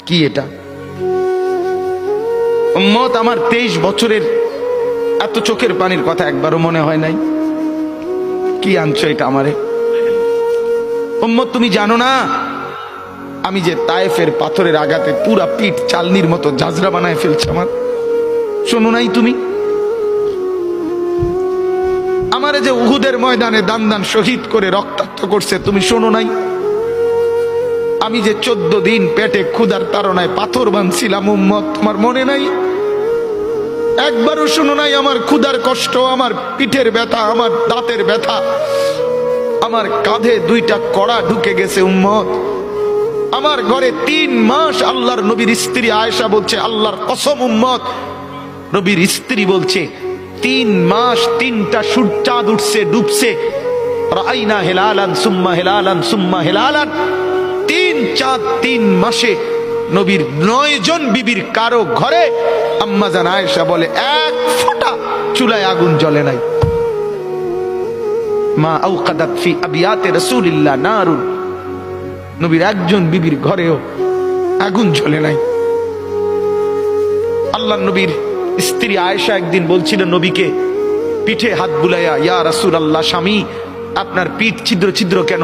কি এটা? উম্মত আমার 23 বছরের এত চোখের পানির কথা একবারও মনে হয় নাই। কি আনছো এটা আমারে? উম্মত তুমি জানো না আমি যে তায়েফের পাথরের আঘাতে পুরা পিঠ চালনির মতো জাজরা বানায় ফেলছে আমার? শোনো নাই তুমি? আমারে যে উহুদের ময়দানে দান দান শহীদ করে রক্তাক্ত করছে, তুমি শোনো নাই? আমি যে 14 দিন পেটে ক্ষুধার তাড়নায় পাথর বাঁধছিলাম, উম্মত তোমার মনে নাই? একবারও শোনো নাই আমার ক্ষুধার কষ্ট, আমার পিঠের ব্যথা, আমার দাঁতের ব্যথা, আমার কাঁধে 2টা কড়া ঢুকে গেছে উম্মত। আমার ঘরে 3 মাস আল্লাহর নবীর স্ত্রী আয়েশা বলছে, আল্লাহর কসম উম্মত, নবীর স্ত্রী বলছে 3 মাস 3টা সূর্যাঁদ উঠছে ডুবছে, রাইনা হেলালান সুম্মা হেলালান সুম্মা হেলালান। 3 চাঁদ 3 মাসে নবীর 9 জন বিবির কারো ঘরে আম্মা জান আয়েশা বলে 1 ফোঁটা চুলায় আগুন জ্বলে নাই। মা আওকাদাত ফি আবিয়াতে রাসূলিল্লাহ নারুন, নবীর একজন বিবির ঘরেও আগুন জ্বলে নাই। আল্লাহর নবীর স্ত্রী আয়েশা একদিন বলছিল নবীকে পিঠে হাত বুলাইয়া, ইয়া রাসূলুল্লাহ, স্বামী আপনার পিঠ ছিদ্র ছিদ্র কেন?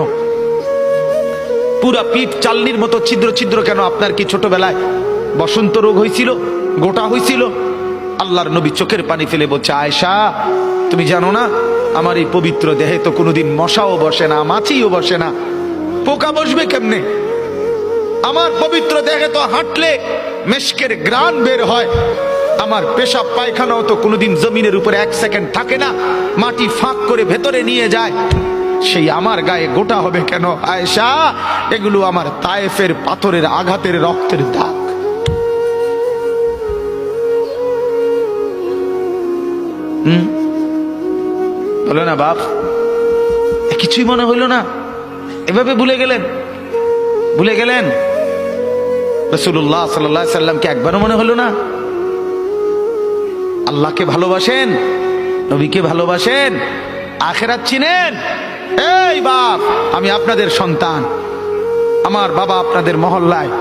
পুরা পিঠ চালনির মতো ছিদ্র ছিদ্র কেন? আপনার কি ছোটবেলায় বসন্ত রোগ হয়েছিল, গোটা হয়েছিল? আল্লাহর নবী চোখের পানি ফেলে বলছে, আয়েশা তুমি জানো না আমার এই পবিত্র দেহে তো কোনোদিন মশাও বসে না, মাছিও বসে না, পোকা বসবে কেমনে? আমার পবিত্র দেহে তো হাঁটলে মেশকের গ্রান বের হয়, আমার পেশাব পায়খানাও তো কোনোদিন জমিনের উপরে 1 সেকেন্ড থাকে না, মাটি ফাঁক করে ভেতরে নিয়ে যায়, সেই আমার গায়ে গোটা হবে কেন? আয়েশা এগুলো আমার তায়েফের পাথরের আঘাতের রক্তের দাগ। বলো না বাপ, কিছুই মনে হইল না? এভাবে ভুলে গেলেন? ভুলে গেলেন রাসূলুল্লাহ সাল্লাল্লাহু আলাইহি সাল্লামকে একবারও মনে হলো না? আল্লাহকে ভালোবাসেন, নবীকে ভালোবাসেন, আখিরাত চিনেন? এই বাপ, আমি আপনাদের সন্তান, আমার বাবা আপনাদের মহল্লায়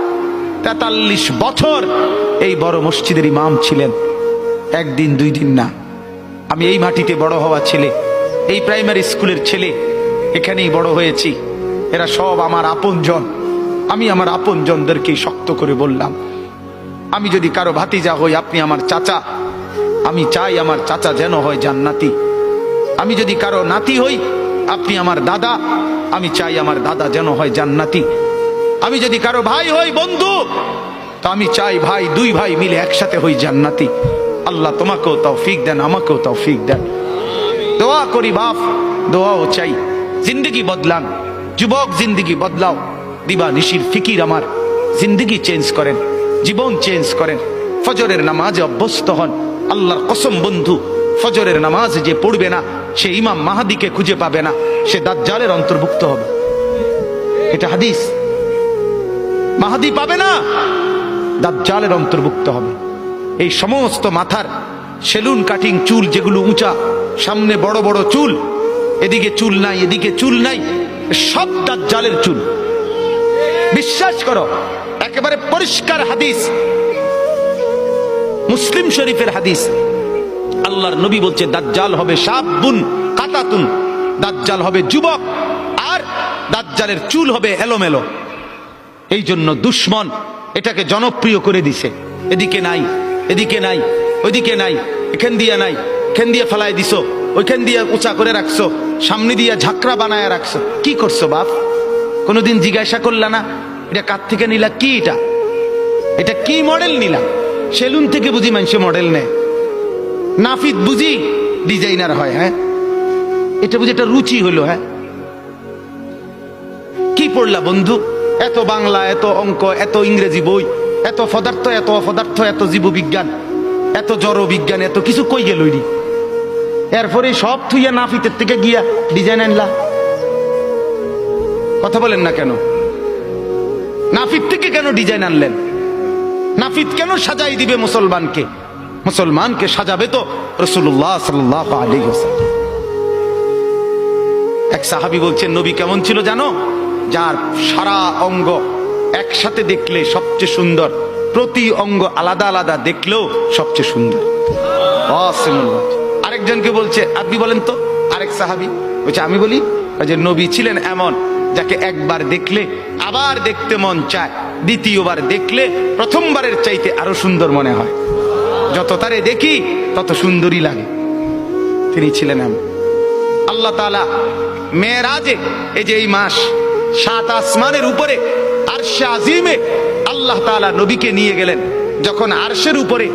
43 বছর এই বড় মসজিদের ইমাম ছিলেন, 1 দিন 2 দিন না। আমি এই মাটিতে বড় হওয়া ছেলে, এই প্রাইমারি স্কুলের ছেলে, এখানেই বড় হয়েছি। এরা সব আমার আপনজন। আমি আমার আপনজনদেরকেই শক্ত করে বললাম, আমি যদি কারো ভাতিজা হই আপনি আমার চাচা, আমি চাই আমার চাচা যেন হয় জান্নাতি। আমি যদি কারো নাতি হই আপনি আমার দাদা, আমি চাই আমার দাদা যেন হয় জান্নাতি। আমি যদি কারো ভাই হই বন্ধু, তো আমি চাই ভাই 2 ভাই মিলে একসাথে হই জান্নাতি। আল্লাহ তোমাকেও তৌফিক দেন, আমাকেও তৌফিক দেন। দোয়া করি বাপ, দোয়াও চাই। জিন্দগি বদলান যুবক, জিন্দগি বদলাও। দিবা নিশির ফিকির আমার জিন্দগি চেঞ্জ করেন, জীবন চেঞ্জ করেন। ফজরের নামাজে অভ্যস্ত হন। আল্লাহর কসম বন্ধু, ফজরের নামাজ যে পড়বে না সে ইমাম মাহাদিকে খুঁজে পাবে না, সে দাজ্জালের অন্তর্ভুক্ত হবে। এটা হাদিস। মাহাদি পাবে না, দাজ্জালের অন্তর্ভুক্ত হবে। এই সমস্ত মাথার সেলুন কাটিং চুল যেগুলো উঁচা, সামনে বড় বড় চুল, এদিকে চুল নাই এদিকে চুল নাই, সব দাজ্জালের চুল। বিশ্বাস করো, একেবারে পরিষ্কার হাদিস, মুসলিম শরীফের হাদিস। আল্লাহর নবী বলছে দাজ্জাল হবে শাবুন কাতাতুন, দাজ্জাল হবে যুবক, আর দাজ্জালের চুল হবে এলোমেলো। এই জন্য দুশ্মন এটাকে জনপ্রিয় করে দিছে। এদিকে নাই এদিকে নাই, ওইদিকে নাই, এখান দিয়ে নাই, এখান দিয়ে ফেলায় দিছো, ওইখান দিয়ে উঁচা করে রাখছো, সামনে দিয়ে ঝাঁকড়া বানায় রাখছো। কি করছো বাপ? কোনোদিন জিজ্ঞাসা করলা না এটা কার থেকে নিলা? কি এটা? এটা কি মডেল নিলা? সেলুন থেকে বুঝি মানুষে মডেল নেয়, নাফিদ বুঝি ডিজাইনার হয়? হ্যাঁ, এটা বুঝি একটা রুচি হলো? হ্যাঁ, কি পড়লা বন্ধু? এত বাংলা, এত অঙ্ক, এত ইংরেজি বই, এত পদার্থ, এত অপদার্থ, এত জীববিজ্ঞান, এত জড় বিজ্ঞান, এত কিছু কই গেল? এরপরে সব থুইয়া নাফিতের থেকে গিয়া ডিজাইন আনলা। কথা বলেন না কেন? নাফিত থেকে কেন ডিজাইন আনলেন? নাফিত কেন সাজাই দিবে মুসলমানকে? মুসলমানকে সাজাবে তো রাসূলুল্লাহ সাল্লাল্লাহু আলাইহি ওয়াসাল্লাম। এক সাহাবী বলছেন নবী কেমন ছিল জানো? যার সারা অঙ্গ 1 একসাথে দেখলে সবচেয়ে সুন্দর, প্রতি অঙ্গ আলাদা আলাদা দেখলেও সবচেয়ে সুন্দর। আরেকজনকে বলছে আপনি বলেন তো, আরেক সাহাবী বলছে আমি বলি, যে নবী ছিলেন এমন যাকে একবার দেখলে আবার দেখতে মন চায়, দ্বিতীয়বার দেখলে প্রথমবারের চাইতে আরো সুন্দর মনে হয়, যত তারে দেখি তত সুন্দরই লাগে। তিনি ছিলেন এমন। আল্লাহ তাআলা মেরাজে, এই যে এই মাস, 7 আসমানের উপরে আরশে আজিমে আল্লাহ তাআলা নবীকে নিয়ে গেলেন। যখন আরশের উপরে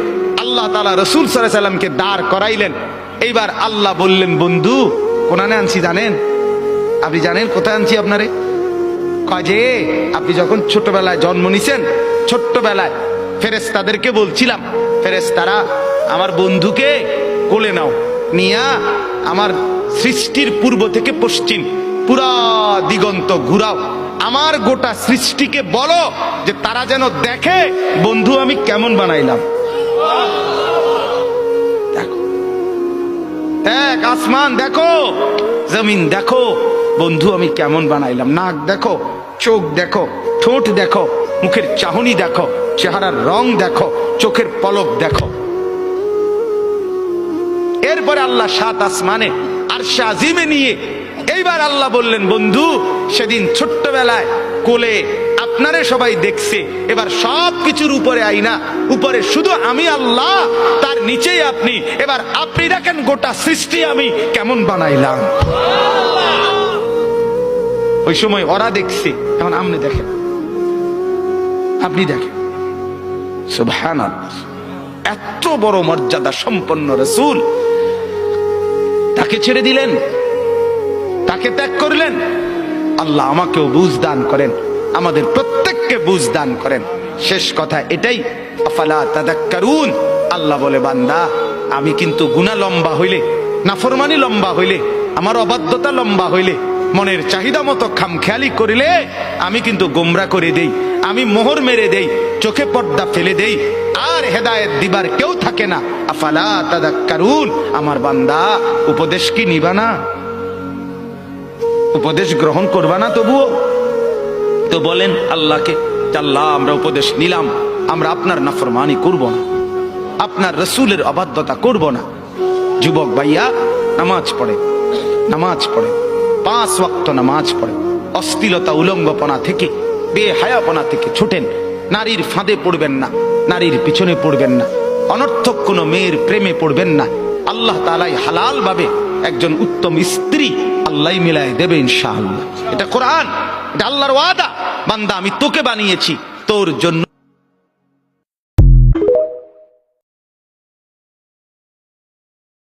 আল্লাহ তাআলা রাসূল সাল্লাল্লাহু আলাইহি সাল্লামকে দাঁড় করাইলেন, এইবার আল্লাহ বললেন, বন্ধু কোনানে আনছি জানেন? আপনি জানেন কোথায় আনছি আপনারে? কাজে আপনি যখন ছোটবেলায় জন্ম নিছেন, ছোট্টবেলায় ফেরেশতাদেরকে বলছিলাম, ফেরেশতারা আমার বন্ধুকে কোলে নাও, নিয়া আমার সৃষ্টির পূর্ব থেকে পশ্চিম পুরা দিগন্ত ঘুরাও, আমার গোটা সৃষ্টিকে বলো যে তারা যেন দেখে বন্ধু আমি কেমন বানাইলাম। দেখো, এক আসমান দেখো, জমিন দেখো, বন্ধু আমি কেমন বানাইলাম। নাক দেখো, চোখ দেখো, ঠোঁট দেখো, মুখের চাহনি দেখো, চেহারার রং দেখো, চোখের পলক দেখো। এরপরে আল্লাহ 7 আসমানে আরশে আজিমে নিয়ে এইবার আল্লাহ বললেন, বন্ধু সেদিন ছোট্টবেলায় কোলে আপনারে সবাই দেখছে, এবার সব কিছুর উপরে আইনা, উপরে শুধু আমি আল্লাহ, তার নিচেই আপনি, এবার আপনি দেখেন গোটা সৃষ্টি আমি কেমন বানাইলাম। ওই সময় ওরা দেখছে, এখন আপনি দেখেন, আপনি দেখেন। সুবহানাল্লাহ, এত বড় মর্যাদা সম্পন্ন রাসূল, তাকে ছেড়ে দিলেন, তাকে ত্যাগ করলেন। আল্লাহ আমাকেও বুঝ দান করেন, আমাদের প্রত্যেককে বুঝ দান করেন। শেষ কথা এটাই, আফালা তাদাক্কারুন। আল্লাহ বলে, বান্দা আমি কিন্তু গুনাহ লম্বা হইলে, নাফরমানি লম্বা হইলে, আমার অবাধ্যতা লম্বা হইলে, মনের চাহিদা মতো খামখেয়ালি করিলে আমি কিন্তু গোমরা করে দেই, আমি মোহর মেরে দেই, চোখে পর্দা ফেলে দেই, আর হেদায়েত দিবার কেউ থাকে না। আফালা তাদাক্কারুন। আমার বান্দা উপদেশ কি নিবা না? উপদেশ গ্রহণ করবা না? তবুও তো বলেন আল্লাহকে, আল্লাহ আমরা উপদেশ নিলাম, আমরা আপনার নাফরমানি করব না, আপনার রাসূলের অবাধ্যতা করব না। যুবক ভাইয়া, নামাজ পড়ে, নামাজ পড়ে, 5 ওয়াক্ত নামাজ পড়ে, অশ্লীলতা উলঙ্গপনা থেকে, বেহায়াপনা থেকে ছুটেন, নারীর ফাঁদে পড়বেন না, নারীর পিছনে পড়বেন না, অনর্থক কোনো মেয়ের প্রেমে পড়বেন না। আল্লাহ তাআলাই হালাল ভাবে একজন উত্তম স্ত্রী আল্লাহ মিলাই দেবে ইনশাআল্লাহ। এটা কোরআন, এটা আল্লাহর ওয়াদা। বান্দা আমি তোকে বানিয়েছি তোর জন্য।